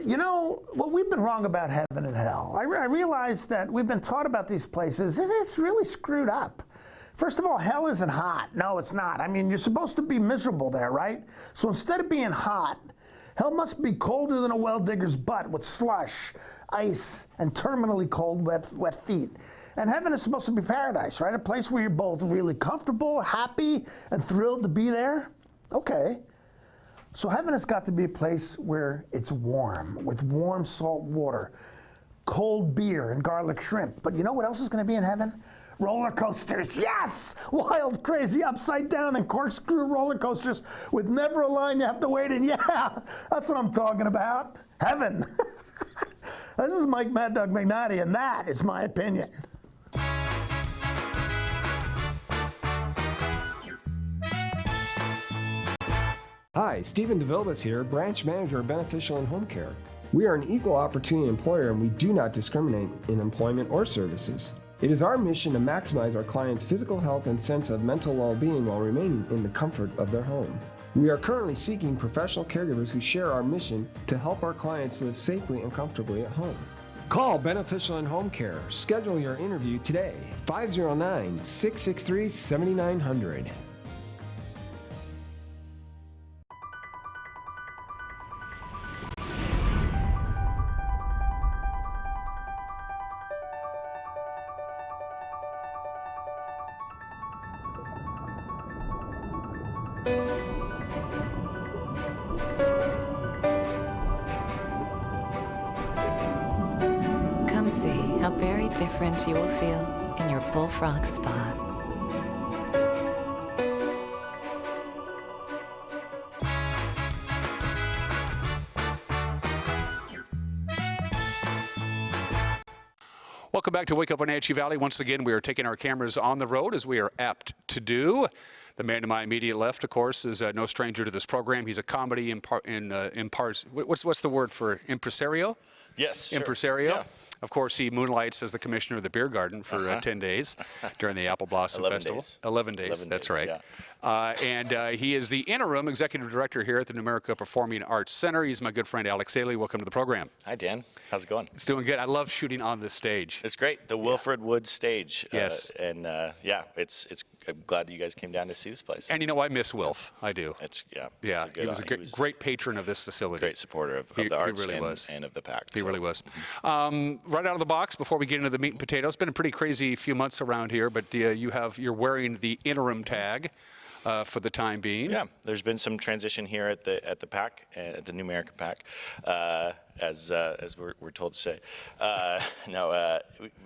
You know, well, we've been wrong about heaven and hell. I realize that we've been taught about these places. It's really screwed up. First of all, hell isn't hot. No, it's not. I mean, you're supposed to be miserable there, right? So instead of being hot, hell must be colder than a well digger's butt with slush, ice, and terminally cold, wet feet. And heaven is supposed to be paradise, right? A place where you're both really comfortable, happy, and thrilled to be there. Okay. So heaven has got to be a place where it's warm, with warm salt water, cold beer, and garlic shrimp. But you know what else is going to be in heaven? Roller coasters, yes! Wild, crazy, upside down and corkscrew roller coasters with never a line you have to wait in. Yeah, that's what I'm talking about. Heaven. This is Mike Mad Dog McNaughty, and that is my opinion. Hi, Stephen DeVilbus here, Branch Manager of Beneficial and Home Care. We are an equal opportunity employer and we do not discriminate in employment or services. It is our mission to maximize our clients' physical health and sense of mental well-being while remaining in the comfort of their home. We are currently seeking professional caregivers who share our mission to help our clients live safely and comfortably at home. Call Beneficial and Home Care. Schedule your interview today, 509-663-7900. Come see how very different you will feel in your Bullfrog Spa. Welcome back to Wake Up Wenatchee Valley. Once again, we are taking our cameras on the road, as we are apt to do. The man to my immediate left, of course, is no stranger to this program. He's a comedy what's the word for impresario? Yes, sure. Impresario. Yeah. Of course, he moonlights as the commissioner of the beer garden for 10 days during the Apple Blossom 11 Festival. days. 11 days. 11 That's days, right. yeah. And he is the interim executive director here at the Numerica Performing Arts Center. He's my good friend Alex Saley. Welcome to the program. Hi, Dan. How's it going? It's doing good. I love shooting on this stage. It's great. The Wilfred Woods stage. Yes. Yeah, I'm glad that you guys came down to see this place. And you know, I miss Wilf. I do. Yeah. He was a great patron of this facility. Great supporter of the arts and of the pack. He really was. Right out of the box, before we get into the meat and potatoes, it's been a pretty crazy few months around here, but you're wearing the interim tag for the time being. Yeah, there's been some transition here at the pack, at the Numerica pack. As we're told to say.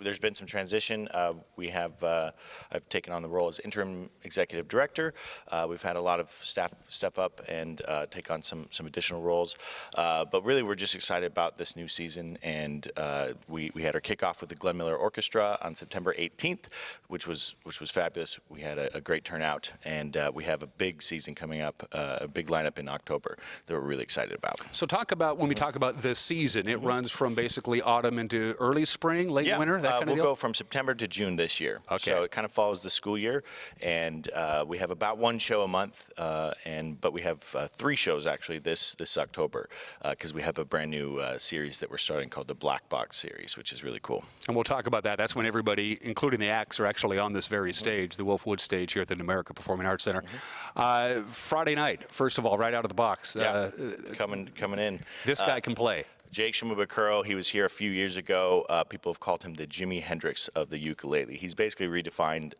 There's been some transition. I've taken on the role as interim executive director. We've had a lot of staff step up and take on some additional roles. But really, we're just excited about this new season. And we had our kickoff with the Glenn Miller Orchestra on September 18th, which was fabulous. We had a great turnout, and we have a big season coming up, a big lineup in October that we're really excited about. So when we talk about this season, it runs from basically autumn into early spring, late winter, that kind of deal? We'll go from September to June this year. Okay. So it kind of follows the school year, and we have about one show a month, but we have 3 shows actually this October, because we have a brand new series that we're starting called the Black Box series, which is really cool. And we'll talk about that. That's when everybody, including the acts, are actually on this very stage, the Wolf Woods stage here at the Numerica Performing Arts Center. Friday night, first of all, right out of the box. Coming in. This guy can play. Jake Shimabukuro, he was here a few years ago. People have called him the Jimi Hendrix of the ukulele. He's basically redefined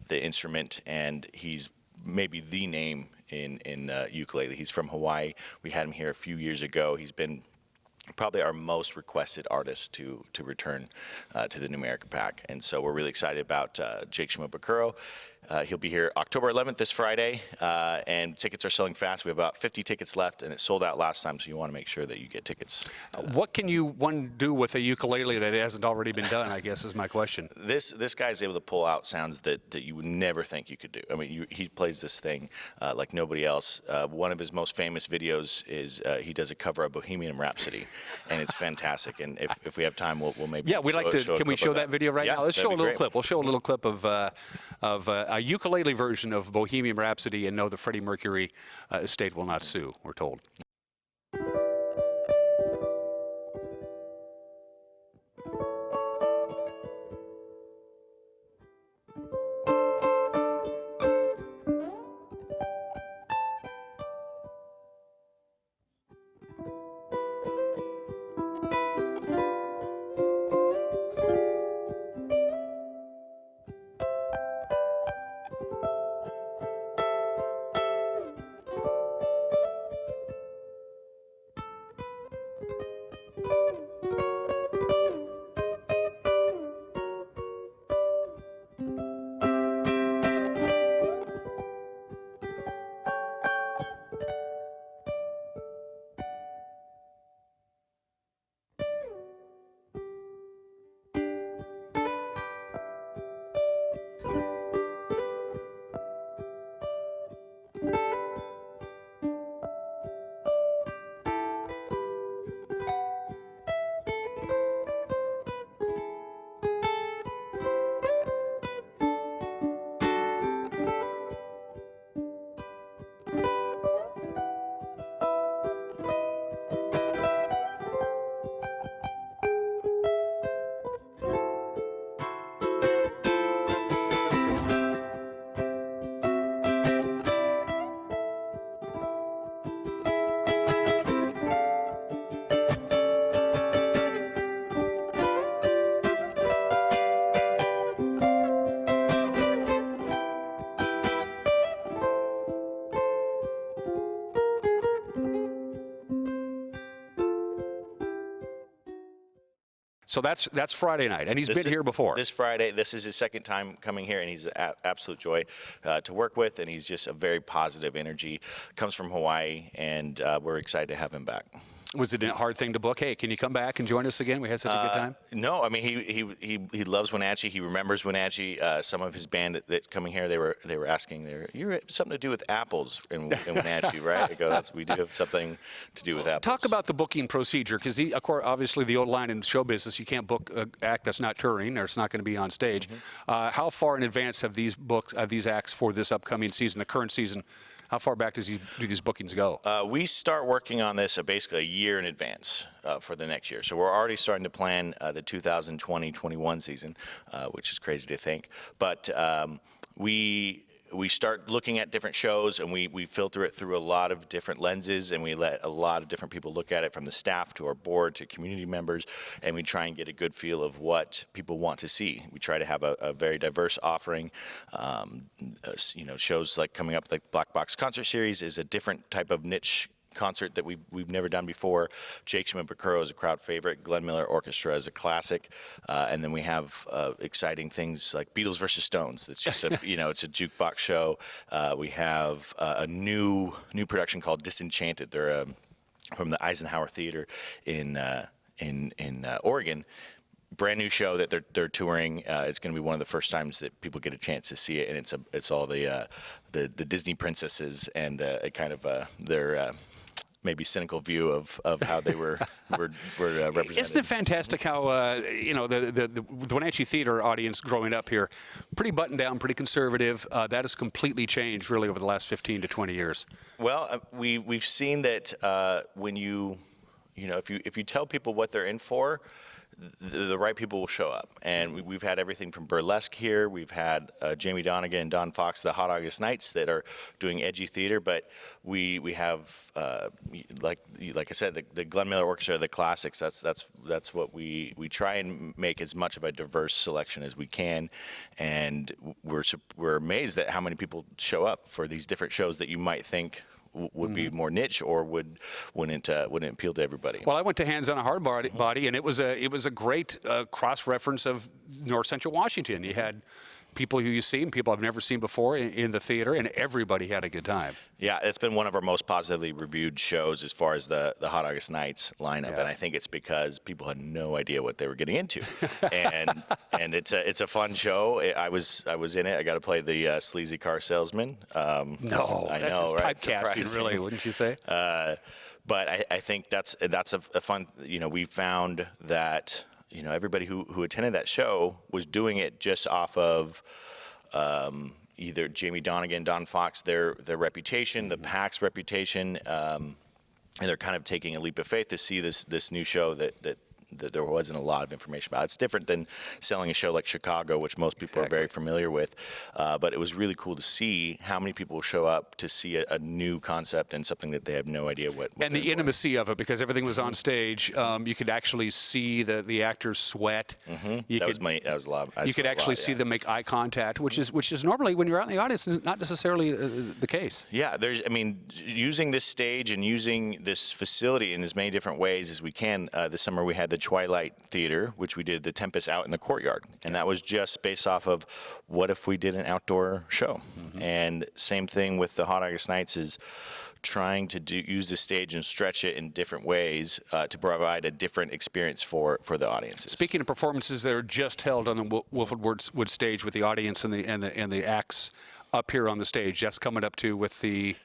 the instrument, and he's maybe the name in ukulele. He's from Hawaii. We had him here a few years ago. He's been probably our most requested artist to return to the Numerica pack. And so we're really excited about Jake Shimabukuro. He'll be here October 11th, this Friday, and tickets are selling fast. We have about 50 tickets left, and it sold out last time, so you want to make sure that you get tickets. What can one do with a ukulele that hasn't already been done, I guess, is my question. This guy's able to pull out sounds that you would never think you could do. I mean, he plays this thing like nobody else. One of his most famous videos is he does a cover of Bohemian Rhapsody, and it's fantastic. And if we have time, we'll maybe we'd like to. Can we show that video right now? Let's show a little clip. We'll show a little clip of a ukulele version of Bohemian Rhapsody, and no, the Freddie Mercury estate will not sue, we're told. So that's Friday night, and he's been here before. This Friday, this is his second time coming here, and he's an absolute joy to work with, and he's just a very positive energy. Comes from Hawaii, and we're excited to have him back. Was it a hard thing to book? Hey, can you come back and join us again? We had such a good time. No, I mean he loves Wenatchee. He remembers Wenatchee. Some of his band that's coming here, they were asking, you have something to do with apples in Wenatchee, right? I go, we do have something to do with apples. Talk about the booking procedure, because obviously the old line in show business, you can't book an act that's not touring or it's not going to be on stage. How far in advance have these acts for this upcoming season, the current season? How far back do these bookings go? We start working on this basically a year in advance for the next year. So we're already starting to plan the 2020-21 season, which is crazy to think. But we start looking at different shows, and we filter it through a lot of different lenses, and we let a lot of different people look at it, from the staff to our board to community members, and we try and get a good feel of what people want to see. We try to have a very diverse offering. Shows like coming up, like Black Box Concert Series is a different type of niche concert that we've never done before. Jake Schmidt-Bacurro is a crowd favorite. Glenn Miller Orchestra is a classic, and then we have exciting things like Beatles versus Stones. It's just it's a jukebox show. We have a new production called Disenchanted. They're from the Eisenhower Theater in Oregon. Brand new show that they're touring. It's going to be one of the first times that people get a chance to see it, and it's all the Disney princesses and kind of their maybe cynical view of how they were represented. Isn't it fantastic how the Wenatchee theater audience growing up here, pretty buttoned down, pretty conservative. That has completely changed really over the last 15 to 20 years. Well, we've seen that when if you tell people what they're in for, the right people will show up. And we've had everything from burlesque here. We've had Jamie Donegan and Don Fox, the Hot August Nights, that are doing edgy theater. But we have, like I said, the Glenn Miller Orchestra, the classics. That's what we try and make as much of a diverse selection as we can. And we're amazed at how many people show up for these different shows that you might think would be more niche or wouldn't appeal to everybody. Well, I went to Hands on a Hard Body, and it was a great cross-reference of North Central Washington. You had people who you've seen, people I've never seen before in the theater, and everybody had a good time. Yeah, it's been one of our most positively reviewed shows as far as the Hot August Nights lineup, and I think it's because people had no idea what they were getting into, and it's a fun show. I was in it. I got to play the sleazy car salesman. No, I know, right? Typecasting, really, wouldn't you say? But I think that's a fun. We found that. Everybody who attended that show was doing it just off of either Jamie Donegan, Don Fox, their reputation, the PAC's reputation, and they're kind of taking a leap of faith to see this new show that there wasn't a lot of information about. It's different than selling a show like Chicago, which most people are very familiar with. But it was really cool to see how many people show up to see a new concept and something that they have no idea what and the intimacy of it, because everything was on stage. You could actually see the actors sweat. That was a lot. You could actually see them make eye contact, which is normally, when you're out in the audience, not necessarily the case. Yeah, using this stage and using this facility in as many different ways as we can. This summer we had the Twilight Theater, which we did the Tempest out in the courtyard, and that was just based off of what if we did an outdoor show. And same thing with the Hot August Nights, is trying to use the stage and stretch it in different ways to provide a different experience for the audiences. Speaking of performances that are just held on the Wilford Wood stage with the audience and the acts up here on the stage, that's coming up too with the...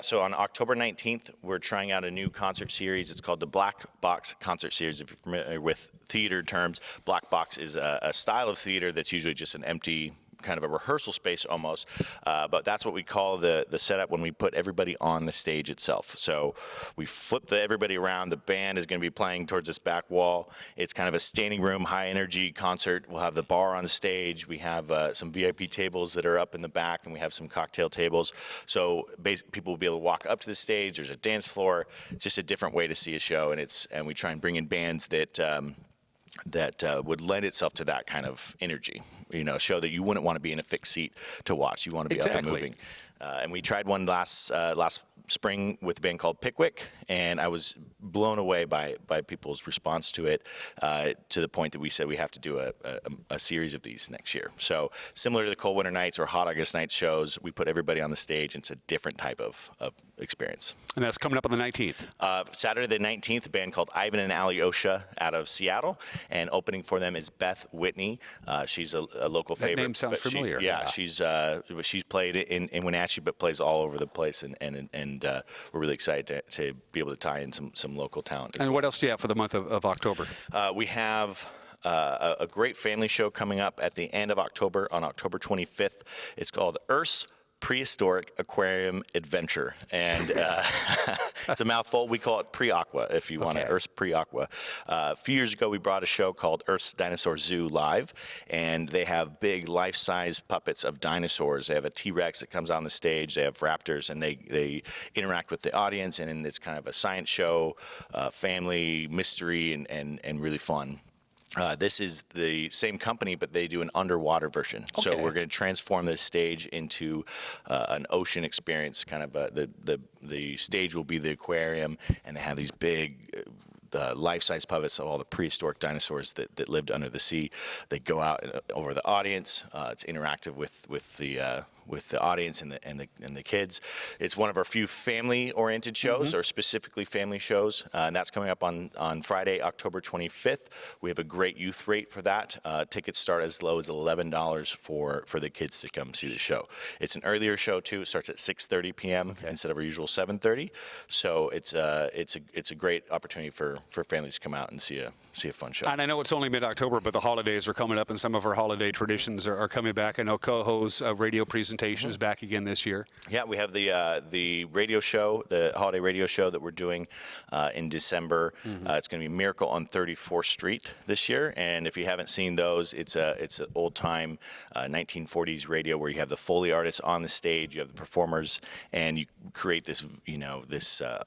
So on October 19th, we're trying out a new concert series. It's called the Black Box Concert Series. If you're familiar with theater terms, Black Box is a style of theater that's usually just an empty kind of a rehearsal space almost, but that's what we call the setup when we put everybody on the stage itself. So we flip everybody around. The band is going to be playing towards this back wall. It's kind of a standing room, high energy concert. We'll have the bar on the stage. We have some VIP tables that are up in the back, and we have some cocktail tables. So people will be able to walk up to the stage. There's a dance floor. It's just a different way to see a show, and we try and bring in bands that would lend itself to that kind of energy. A show that you wouldn't want to be in a fixed seat to watch. You want to be up and moving. And we tried one last spring with a band called Pickwick, and I was blown away by people's response to it, to the point that we said we have to do a series of these next year. So similar to the Cold Winter Nights or Hot August Nights shows, we put everybody on the stage, and it's a different type of experience. And that's coming up on the 19th. Saturday the 19th, a band called Ivan and Alyosha out of Seattle, and opening for them is Beth Whitney. She's a local favorite. That name sounds familiar. She's played in Wenatchee, but plays all over the place, and we're really excited to be able to tie in some local talent. And what else do you have for the month of October? We have a great family show coming up at the end of October, on October 25th. It's called Earth's Prehistoric Aquarium Adventure, and it's a mouthful. We call it Pre-Aqua, if you want to. Earth's Pre-Aqua. A few years ago, we brought a show called Earth's Dinosaur Zoo live, and they have big life-size puppets of dinosaurs. They have a T-Rex that comes on the stage. They have raptors, and they interact with the audience, and it's kind of a science show, family mystery, and really fun. This is the same company, but they do an underwater version. So we're going to transform this stage into an ocean experience. Kind of the stage will be the aquarium, and they have these big life-size puppets of all the prehistoric dinosaurs that lived under the sea. They go out over the audience. It's interactive with the audience and the kids. It's one of our few family-oriented shows, or specifically family shows, and that's coming up on Friday, October 25th. We have a great youth rate for that. Tickets start as low as $11 for the kids to come see the show. It's an earlier show too. It starts at 6:30 p.m. instead of our usual 7:30. So it's a great opportunity for families to come out and see a fun show. And I know it's only mid-October, but the holidays are coming up, and some of our holiday traditions are coming back. I know Coho's radio presentation is back again this year. Yeah, we have the radio show, the holiday radio show that we're doing in December. It's going to be Miracle on 34th Street this year, and if you haven't seen those, it's an old-time 1940s radio where you have the Foley artists on the stage, you have the performers, and you create this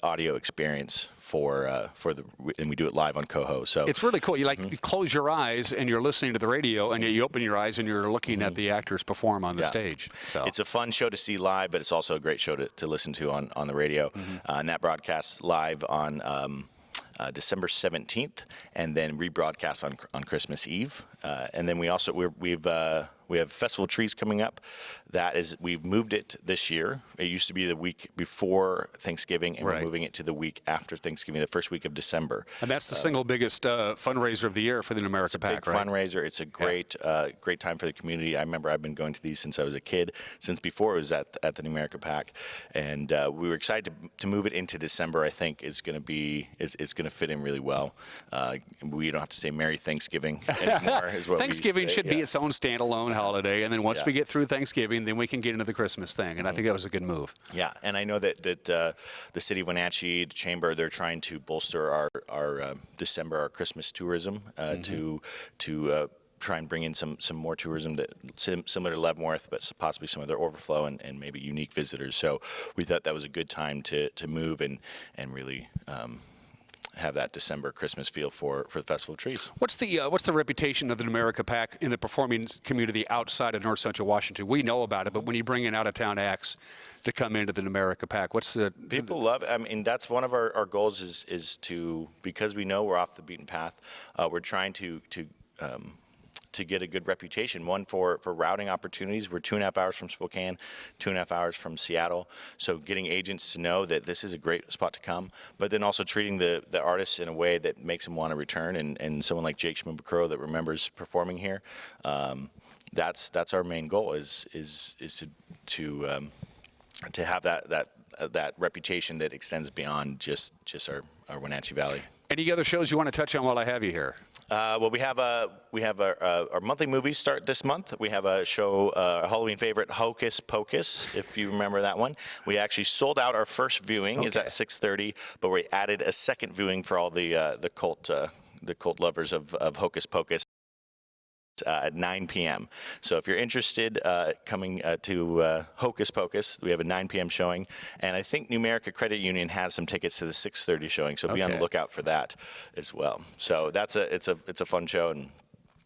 audio experience and we do it live on Coho. So it's really cool. You close your eyes and you're listening to the radio, and yet you open your eyes and you're looking at the actors perform on the stage. So it's a fun show to see live, but it's also a great show to listen to on the radio. And that broadcasts live on December 17th, and then rebroadcast on Christmas Eve. And then we have Festival Trees coming up. We've moved it this year. It used to be the week before Thanksgiving, and we're moving it to the week after Thanksgiving, the first week of December. And that's the single biggest fundraiser of the year for the Numerica Pack, It's a big fundraiser. It's a great time for the community. I remember I've been going to these since I was a kid, since before it was at the Numerica Pack, and we were excited to move it into December. I think it's going to fit in really well. We don't have to say Merry Thanksgiving anymore. Is what Thanksgiving we say. should be its own standalone holiday, and then once we get through Thanksgiving, then we can get into the Christmas thing, and I think that was a good move. Yeah, and I know that the city of Wenatchee, the chamber, they're trying to bolster our December, our Christmas tourism to try and bring in some more tourism that similar to Leavenworth, but possibly some of their overflow and maybe unique visitors. So we thought that was a good time to move and really have that December Christmas feel for the Festival of Trees. What's the reputation of the Numerica Pack in the performing community outside of North Central Washington? We know about it, but when you bring in out-of-town acts to come into the Numerica Pack, people love it. I mean, that's one of our goals is to, because we know we're off the beaten path, we're trying to get a good reputation. One for routing opportunities. We're 2.5 hours from Spokane, 2.5 hours from Seattle. So getting agents to know that this is a great spot to come, but then also treating the artists in a way that makes them want to return. And someone like Jake Schmidt-Bacro that remembers performing here, that's our main goal is to have that reputation that extends beyond just our Wenatchee Valley. Any other shows you want to touch on while I have you here? Well, we have our monthly movies start this month. We have a show, a Halloween favorite, Hocus Pocus, if you remember that one. We actually sold out our first viewing. It's at 6:30, but we added a second viewing for all the cult lovers of Hocus Pocus. At 9 p.m. So if you're interested coming to Hocus Pocus, we have a 9 p.m. showing, and I think Numerica Credit Union has some tickets to the 6:30 showing, so be on the lookout for that as well. So it's a fun show, and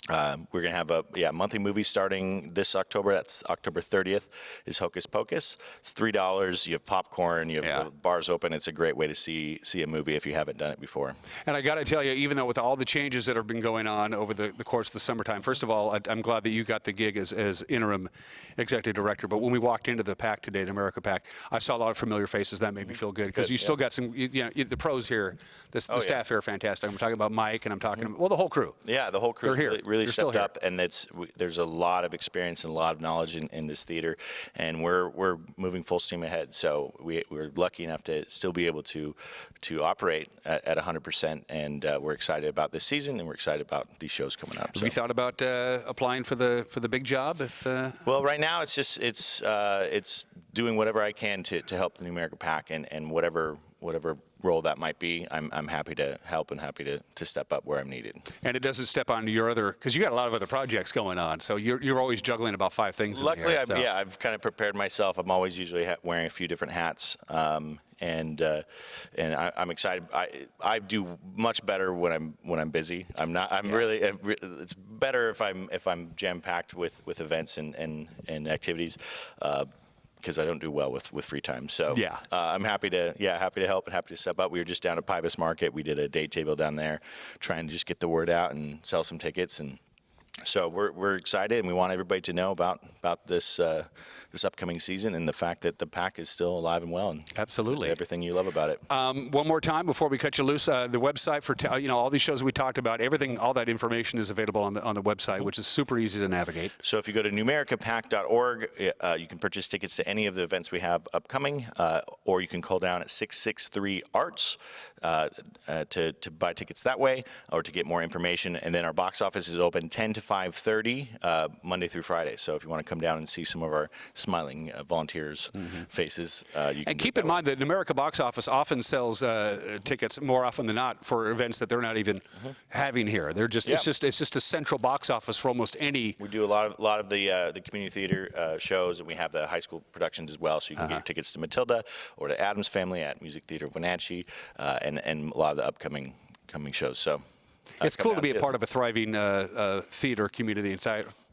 We're going to have a monthly movie starting this October. That's October 30th is Hocus Pocus. It's $3. You have popcorn. You have the bars open. It's a great way to see a movie if you haven't done it before. And I got to tell you, even though with all the changes that have been going on over the course of the summertime, first of all, I'm glad that you got the gig as interim executive director. But when we walked into the PAC today, the Numerica PAC, I saw a lot of familiar faces. That made me feel good because you still got some, the pros here, the staff here are fantastic. I'm talking about Mike and I'm talking about, the whole crew. Yeah, the whole crew. They're here. Really stepped up, and there's a lot of experience and a lot of knowledge in this theater, and we're moving full steam ahead. So we're lucky enough to still be able to operate at 100%, and we're excited about this season, and we're excited about these shows coming up. Have you thought about applying for the big job? Well, right now it's doing whatever I can to help the Numerica PAC, and whatever role that might be, I'm happy to help and happy to step up where I'm needed. And it doesn't step on your other, because you got a lot of other projects going on, so you're always juggling about 5 things. Luckily, in the air, I've kind of prepared myself. I'm always usually wearing a few different hats, and I'm excited. I do much better when I'm busy. Really. It's better if I'm jam packed with events and activities. Because I don't do well with free time, so I'm happy to help and happy to step up. We were just down at Pybus Market. We did a day table down there, trying to just get the word out and sell some tickets, and so we're excited, and we want everybody to know about this upcoming season and the fact that the PAC is still alive and well, and absolutely everything you love about it. One more time before we cut you loose, the website for all these shows we talked about, everything, all that information is available on the website, which is super easy to navigate. So if you go to numericapac.org, you can purchase tickets to any of the events we have upcoming, or you can call down at 663-ARTS to buy tickets that way, or to get more information. And then our box office is open 10 to 5:30 Monday through Friday. So if you want to come down and see some of our smiling volunteers' faces, you can. And keep in mind that Numerica box office often sells tickets more often than not for events that they're not even having here. They're just it's just a central box office for almost any. We do a lot of the community theater shows, and we have the high school productions as well. So you can get your tickets to Matilda or to Adam's Family at Music Theater of Wenatchee, and a lot of the upcoming shows. So. It's cool to be a part of a thriving theater community,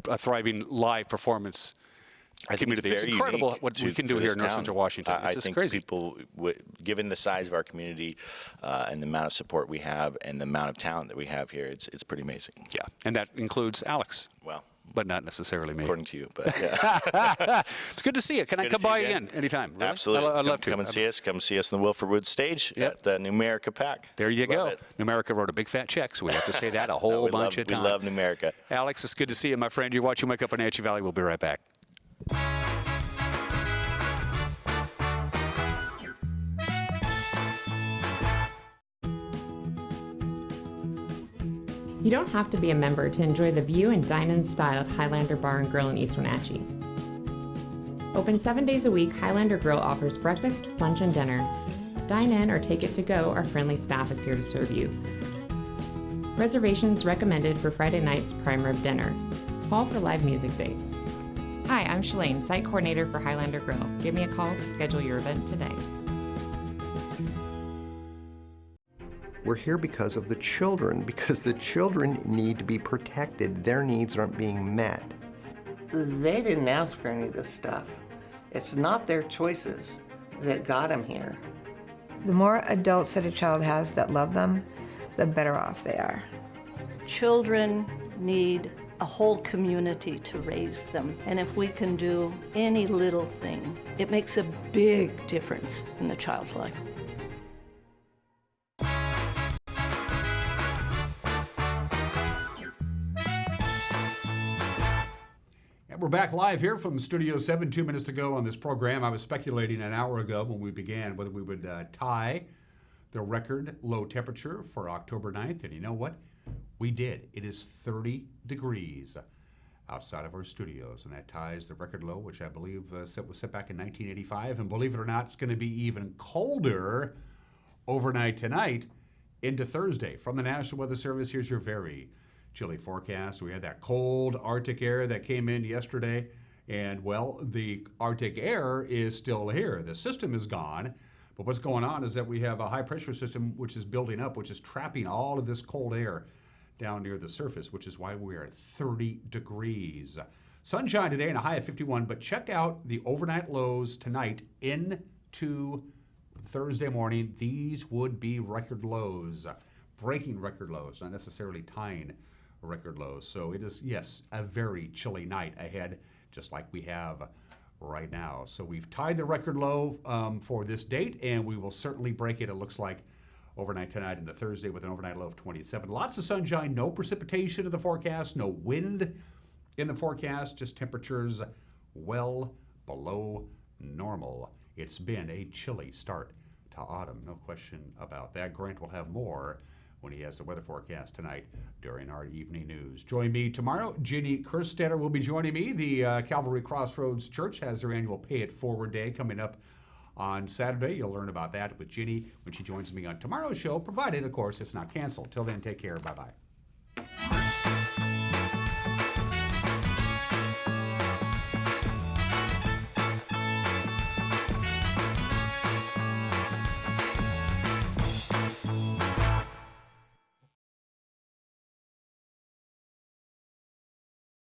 a thriving live performance community. It's incredible what we can do here in North Central Washington. It's just crazy. People, given the size of our community and the amount of support we have and the amount of talent that we have here, it's pretty amazing. Yeah, and that includes Alex. Well. But not necessarily me. According to you, but yeah. It's good to see you. Can I come by again anytime? Really? Absolutely. I'd love to. Come and see us. Come see us in the Wilford Woods stage at the Numerica PAC. There you go. Numerica wrote a big fat check, so we have to say that a whole bunch of times. We love Numerica. Alex, it's good to see you, my friend. You're watching Wake Up in Wenatchee Valley. We'll be right back. You don't have to be a member to enjoy the view and dine in style at Highlander Bar and Grill in East Wenatchee. Open 7 days a week, Highlander Grill offers breakfast, lunch, and dinner. Dine in or take it to go, our friendly staff is here to serve you. Reservations recommended for Friday night's prime rib dinner. Call for live music dates. Hi, I'm Shalane, site coordinator for Highlander Grill. Give me a call to schedule your event today. We're here because of the children, because the children need to be protected. Their needs aren't being met. They didn't ask for any of this stuff. It's not their choices that got them here. The more adults that a child has that love them, the better off they are. Children need a whole community to raise them. And if we can do any little thing, it makes a big difference in the child's life. We're back live here from Studio 7, 2 minutes to go on this program. I was speculating an hour ago when we began whether we would tie the record low temperature for October 9th, and you know what? We did. It is 30 degrees outside of our studios, and that ties the record low, which I believe was set back in 1985, and believe it or not, it's going to be even colder overnight tonight into Thursday. From the National Weather Service, here's your very chilly forecast. We had that cold Arctic air that came in yesterday, and well, the Arctic air is still here. The system is gone, but what's going on is that we have a high pressure system which is building up, which is trapping all of this cold air down near the surface, which is why we are at 30 degrees. Sunshine today and a high of 51, but check out the overnight lows tonight into Thursday morning. These would be record lows, breaking record lows, not necessarily tying record lows. So it is, yes, a very chilly night ahead, just like we have right now. So we've tied the record low for this date, and we will certainly break it, it looks like, overnight tonight into Thursday with an overnight low of 27. Lots of sunshine, no precipitation in the forecast, no wind in the forecast, just temperatures well below normal. It's been a chilly start to autumn, no question about that. Grant will have more when he has the weather forecast tonight during our evening news. Join me tomorrow. Ginny Kerstetter will be joining me. The Calvary Crossroads Church has their annual Pay It Forward Day coming up on Saturday. You'll learn about that with Ginny when she joins me on tomorrow's show, provided, of course, it's not canceled. Till then, take care. Bye-bye.